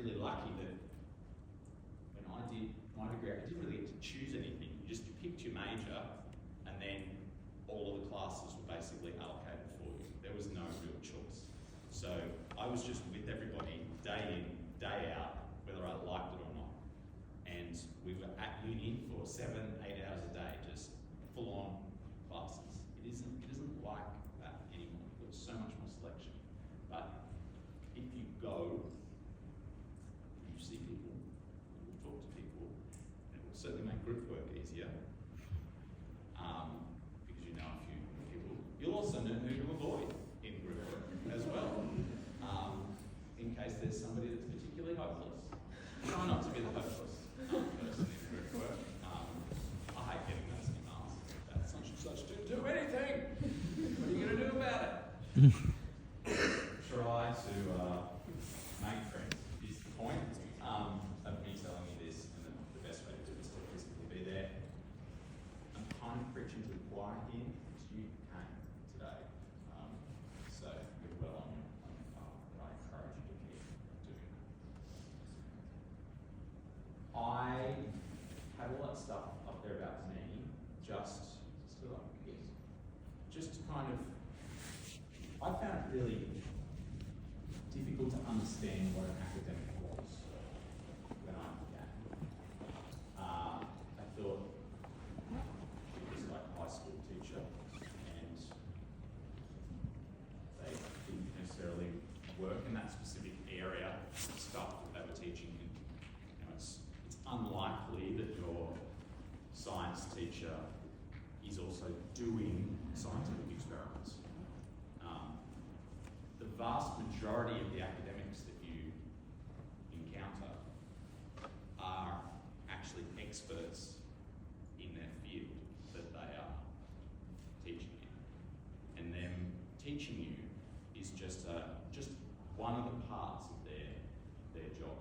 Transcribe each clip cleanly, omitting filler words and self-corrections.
really lucky that when I did my degree, I didn't really get to choose anything. You picked your major, and then all of the classes were basically allocated for you. There was no real choice. So I was just with everybody, day in, day out, whether I liked it or not. And we were at uni for 7, 8 hours a day, just full-on classes. It isn't like that anymore. You've got so much more selection. But if you go, you see people, you will talk to people, and it will certainly make group work easier. Because you know a few people. You'll also know who to avoid in group work as well. In case there's somebody that's particularly hopeless. Try not to be the hopeless person in group work. I hate getting those emails. That such didn't do anything. What are you going to do about it? Try to make friends is the point of me telling you this, and the best way to do it is to physically be there. I'm kind of preaching to the choir here, because you came today. So you're well on your path, but I encourage you to keep doing that. I have all that stuff up there about me, just to kind of, I found it really difficult to understand what an academic was when I began. I thought it was like a high school teacher, and they didn't necessarily work in that specific area of stuff that they were teaching. And it's unlikely that your science teacher is also doing scientific experiments. The vast majority of the academics that you encounter are actually experts in their field that they are teaching in. And them teaching you is just one of the parts of their job.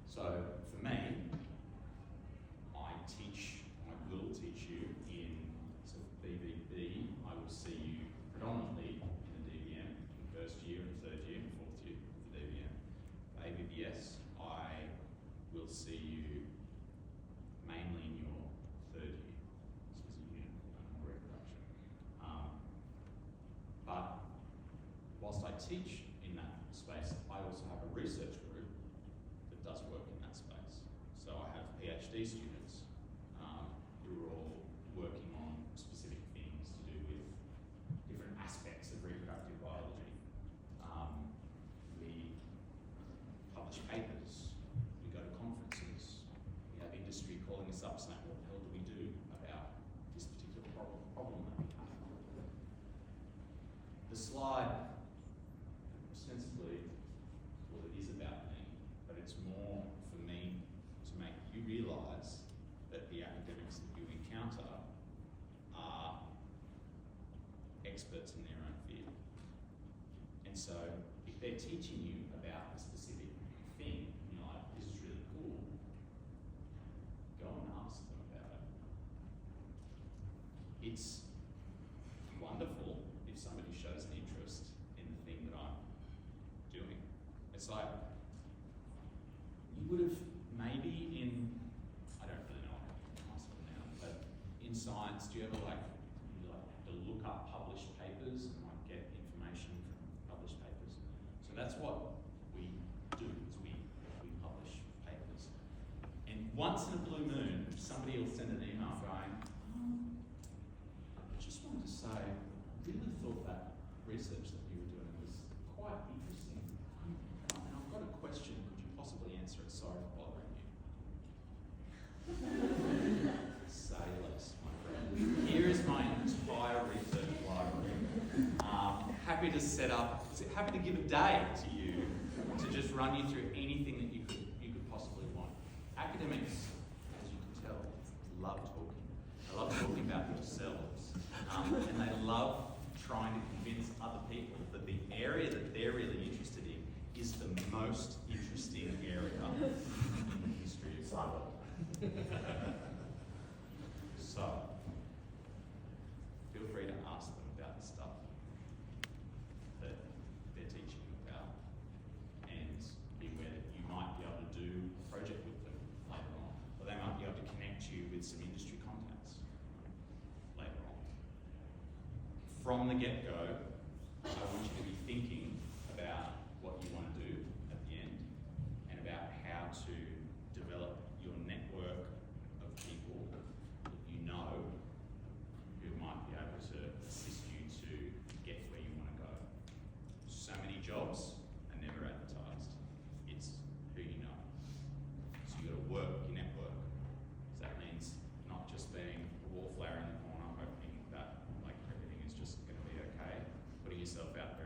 So for me, I will teach you in sort of BBB. I will see you predominantly in the DVM, in first year and third year and fourth year of the DVM. ABBS, I will see you mainly in your third year. This is a unit of reproduction. But whilst I teach in that space, I also have a research group that does work in that space. So I have PhD students who are all working on specific things to do with different aspects of reproductive biology. We publish papers, we go to conferences, we have industry calling us up saying, what the hell do we do about this particular problem that we have? The slide, ostensibly, well, it is about me, but it's more for me to make you realise that the academics that you encounter are experts in their own field. And so, if they're teaching you about a specific thing, and you're like, this is really cool, go and ask them about it. It's wonderful if somebody shows an interest in the thing that I'm doing. It's like, you would have maybe in, I don't really know what happened in high school now, but in science, do you ever like to look up published papers and like get information from published papers? So that's what we do, is we publish papers. And once in a blue moon, somebody will send an email going, I just wanted to say, I really thought that research that you were doing was quite interesting. And I've got a question, could you possibly answer it? Sorry for bothering you. Say less, my friend. Here is my entire research library. Happy to give a day to you to just run you through anything that you could possibly want. Academics, as you can tell, love talking. They love talking about themselves. And they love trying to convince other people that the area that they're really interested in is the most interesting area in the history of science. So, feel free to ask them about the stuff that they're teaching you about. And from the get-go, I want you to be thinking about what you want to do at the end and about how to develop your network of people that you know who might be able to assist you to get where you want to go. So many jobs are never advertised. It's who you know. So you've got to work your network. So that means not just being a wallflower in the corner hoping that like everything is just going to be okay, putting yourself out there